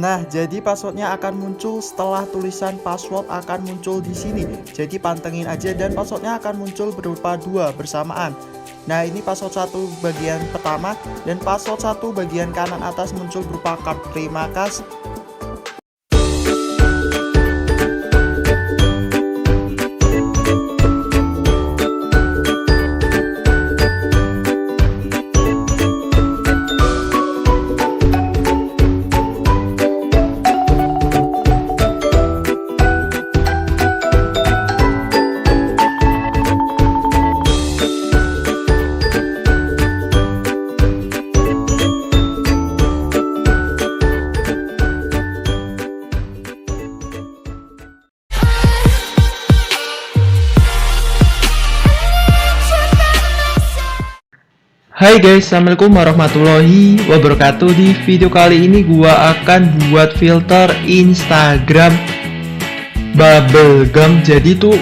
Nah, jadi passwordnya akan muncul setelah tulisan password akan muncul di sini. Jadi pantengin aja dan passwordnya akan muncul berupa 2 bersamaan. Nah, ini password 1 bagian pertama dan password 1 bagian kanan atas muncul berupa card. Terima kasih. Hai guys, assalamualaikum warahmatullahi wabarakatuh. Di video kali ini gua akan buat filter Instagram bubblegum. Jadi tuh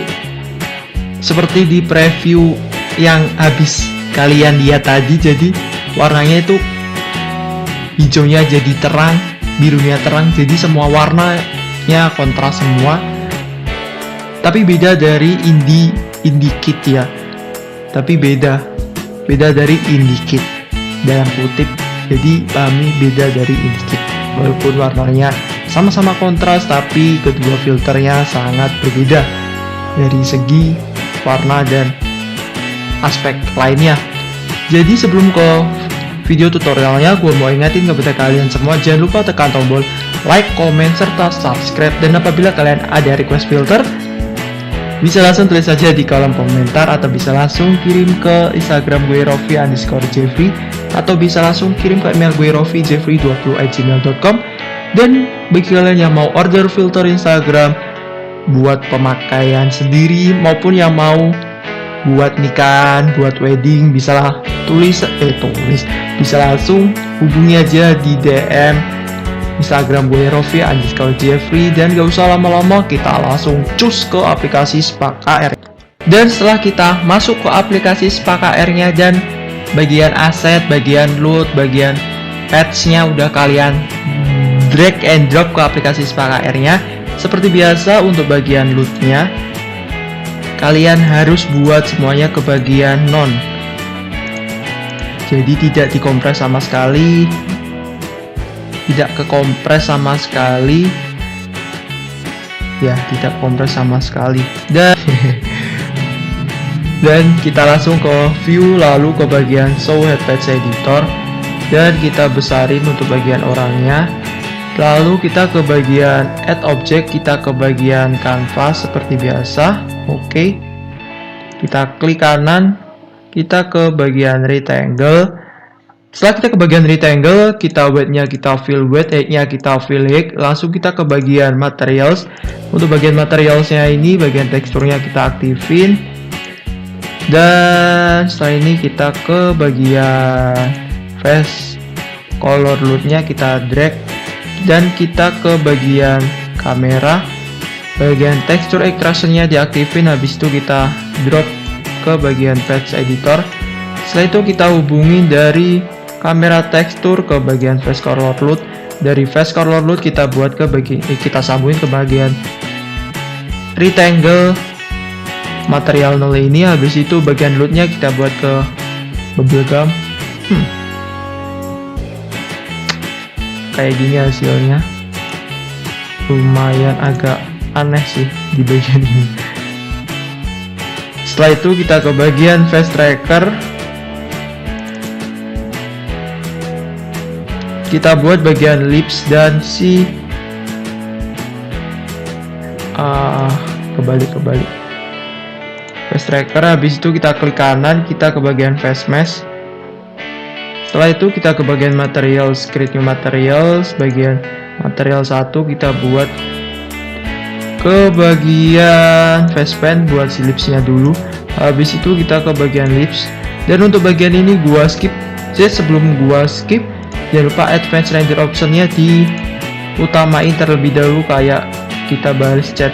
seperti di preview yang habis kalian lihat tadi. Jadi warnanya itu hijaunya jadi terang, birunya terang. Jadi semua warnanya kontras semua. Tapi beda dari IndiKit ya. Tapi beda dari IndiKit dalam kutip. Jadi pahami beda dari IndiKit. Walaupun warnanya sama-sama kontras, tapi kedua filternya sangat berbeda dari segi warna dan aspek lainnya. Jadi sebelum ke video tutorialnya, gue mau ingatin kepada kalian semua, jangan lupa tekan tombol like, comment, serta subscribe. Dan apabila kalian ada request filter, bisa langsung tulis saja di kolom komentar, atau bisa langsung kirim ke Instagram gue Rofi_Jeffrey, atau bisa langsung kirim ke email gue Rofi_Jeffrey20@gmail.com. Dan bagi kalian yang mau order filter Instagram buat pemakaian sendiri maupun yang mau buat nikahan, buat wedding, bisa bisa langsung hubungi aja di DM Instagram gue Rofi_Jeffrey. Dan gak usah lama-lama, kita langsung cus ke aplikasi Spark AR. Dan setelah kita masuk ke aplikasi Spark AR-nya dan bagian aset, bagian load, bagian patch-nya udah kalian drag and drop ke aplikasi Spark AR-nya. Seperti biasa, untuk bagian load-nya kalian harus buat semuanya ke bagian none. Jadi tidak dikompres sama sekali, tidak kekompres sama sekali ya, tidak kompres sama sekali. Dan kita langsung ke view, lalu ke bagian show head patch editor, dan kita besarin untuk bagian orangnya. Lalu kita ke bagian add object, kita ke bagian canvas seperti biasa. Oke, kita klik kanan, kita ke bagian rectangle. Setelah kita ke bagian rectangle, kita weight-nya kita fill weight, height-nya kita fill height. Langsung kita ke bagian materials. Untuk bagian materialsnya ini, bagian teksturnya kita aktifin. Dan setelah ini kita ke bagian face color load-nya kita drag. Dan kita ke bagian kamera, bagian texture extraction-nya diaktifin. Habis itu kita drop ke bagian patch editor. Setelah itu kita hubungin dari kamera tekstur ke bagian face color load. Dari face color load kita buat ke kita sambungin ke bagian rectangle material null ini. Habis itu bagian loadnya kita buat ke bubblegum. Kayak gini hasilnya. Lumayan agak aneh sih di bagian ini. Setelah itu kita ke bagian face tracker. Kita buat bagian lips dan si kebalik face tracker. Habis itu kita klik kanan, kita ke bagian face mesh. Setelah itu kita ke bagian materials, create new materials. Bagian material 1 kita buat ke bagian face pen, buat si lipsnya dulu. Habis itu kita ke bagian lips. Dan untuk bagian ini gua skip. Jadi sebelum gua skip, jangan lupa advance render optionnya diutamain terlebih dahulu, kayak kita balas chat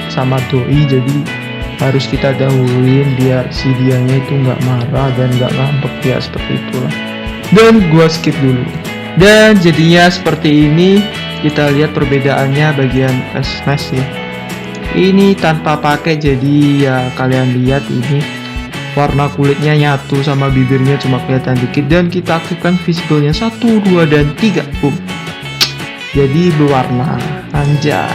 sama doi. Jadi harus kita dahuluin biar si dianya itu nggak marah dan nggak ngambek ya, seperti itulah. Dan gua skip dulu. Dan jadinya seperti ini. Kita lihat perbedaannya bagian face ya. Ini tanpa pakai, jadi ya kalian lihat ini warna kulitnya nyatu sama bibirnya cuma kelihatan dikit. Dan kita aktifkan visible-nya 1, 2, dan 3. Boom. Jadi berwarna. Anjay.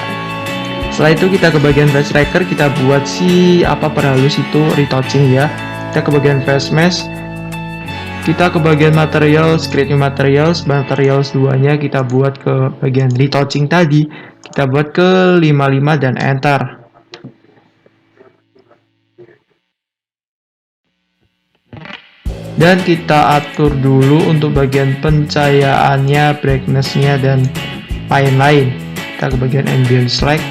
Setelah itu kita ke bagian face tracker, kita buat si perhalus itu retouching ya. Kita ke bagian face mask, kita ke bagian materials, create new materials 2-nya kita buat ke bagian retouching tadi. Kita buat ke 55 dan enter. Dan kita atur dulu untuk bagian pencahayaannya, brightness-nya, dan lain-lain. Kita ke bagian ambient light.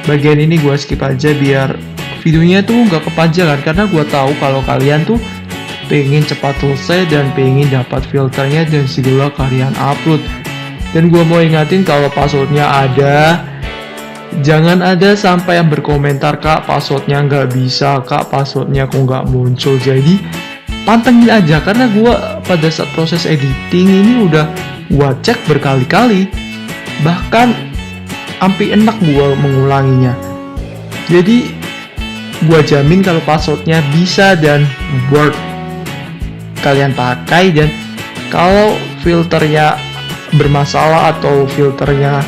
Bagian ini gua skip aja biar videonya tuh nggak kepanjangan, karena gua tahu kalau kalian tuh pengen cepat selesai dan pengen dapat filternya dan segala kalian upload. Dan gua mau ingatin kalau passwordnya ada, jangan ada sampai yang berkomentar, kak passwordnya nggak bisa, kak passwordnya kok nggak muncul. Jadi pantengin aja, karena gua pada saat proses editing ini udah gua cek berkali-kali, bahkan sampai enak gua mengulanginya. Jadi gua jamin kalau passwordnya bisa dan work kalian pakai. Dan kalau filternya bermasalah atau filternya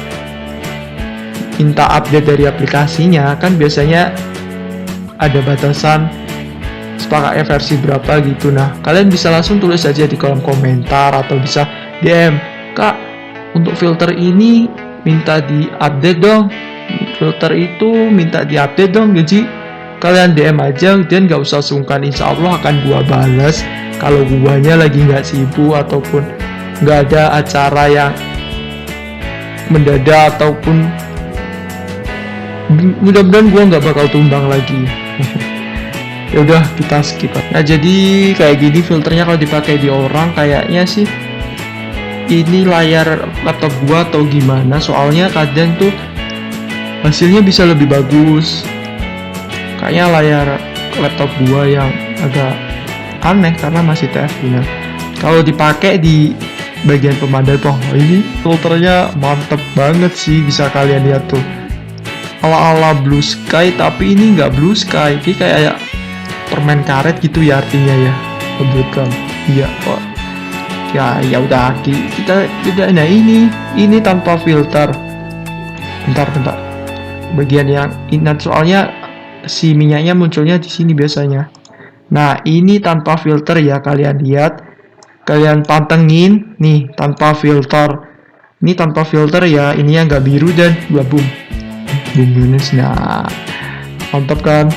minta update dari aplikasinya, kan biasanya ada batasan sepakatnya versi berapa gitu. Nah, kalian bisa langsung tulis aja di kolom komentar atau bisa DM, kak untuk filter ini minta di-update dong, filter itu minta di-update dong. Jadi kalian DM aja dan gak usah sungkan, insya Allah akan gua balas kalau guanya lagi nggak sibuk ataupun nggak ada acara yang mendadak, ataupun mudah-mudahan gua nggak bakal tumbang lagi. Ya udah, kita skip. Nah, jadi kayak gini filternya kalau dipakai di orang, kayaknya sih ini layar laptop gua atau gimana, soalnya kadang tuh hasilnya bisa lebih bagus. Kayaknya layar laptop gua yang agak aneh karena masih TFT. Nah, kalau dipakai di bagian pemandang, ini filternya mantep banget sih, bisa kalian lihat tuh ala-ala blue sky, tapi ini nggak blue sky, ini kayak permen karet gitu ya artinya ya, kebetulan. Iya, kok. Ya udah, kita tidak. Nah, ini tanpa filter. Bentar. Bagian yang ini soalnya si minyaknya munculnya di sini biasanya. Nah, ini tanpa filter ya, kalian lihat. Kalian pantengin nih tanpa filter. Ini tanpa filter ya, ini yang nggak biru dan boom minus. Nah, mantap kan?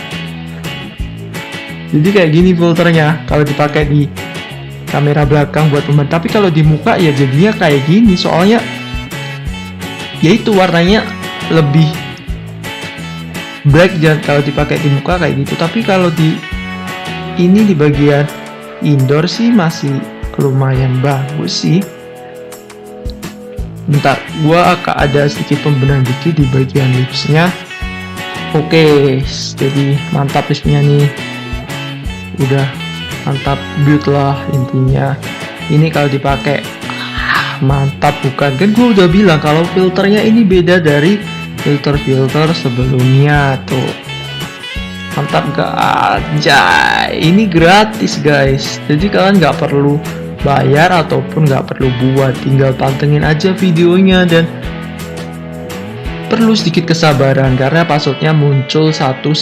Jadi kayak gini filternya kalau dipakai di kamera belakang buat teman. Tapi kalau di muka ya jadinya kayak gini, soalnya yaitu warnanya lebih black dan kalau dipakai di muka kayak gitu. Tapi kalau di ini di bagian indoor sih masih lumayan bagus sih. Bentar, gua akan ada sedikit pembenahan dikit di bagian lipsnya. Oke, jadi mantap lipsnya nih, udah mantap build lah intinya. Ini kalau dipakai mantap bukan? Kan gue udah bilang kalau filternya ini beda dari filter sebelumnya tuh. Mantap gak aja? Ini gratis guys, jadi kalian nggak perlu bayar ataupun nggak perlu buat, tinggal pantengin aja videonya. Dan perlu sedikit kesabaran karena passwordnya muncul 2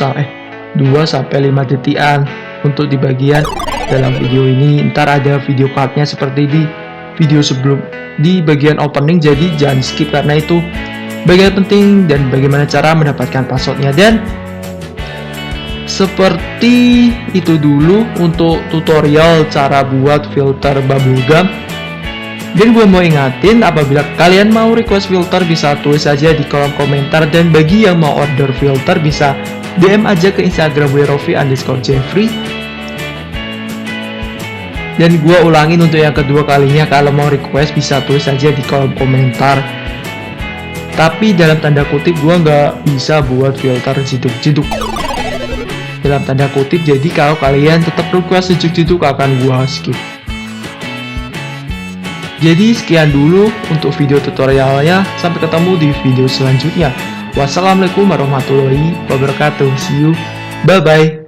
sampai 5 detikan untuk di bagian dalam video ini. Ntar ada video cardnya seperti di video sebelum di bagian opening, jadi jangan skip karena itu bagian penting dan bagaimana cara mendapatkan passwordnya. Dan seperti itu dulu untuk tutorial cara buat filter bubblegum. Dan gue mau ingatin, apabila kalian mau request filter bisa tulis aja di kolom komentar. Dan bagi yang mau order filter bisa DM aja ke Instagram @Jeffrey. Dan gue ulangin untuk yang kedua kalinya, kalau mau request bisa tulis aja di kolom komentar. Tapi dalam tanda kutip gue nggak bisa buat filter jeduk-jeduk dalam tanda kutip, jadi kalau kalian tetap request jeduk-jeduk akan gue skip. Jadi sekian dulu untuk video tutorialnya, sampai ketemu di video selanjutnya. Wassalamualaikum warahmatullahi wabarakatuh. See you, bye bye.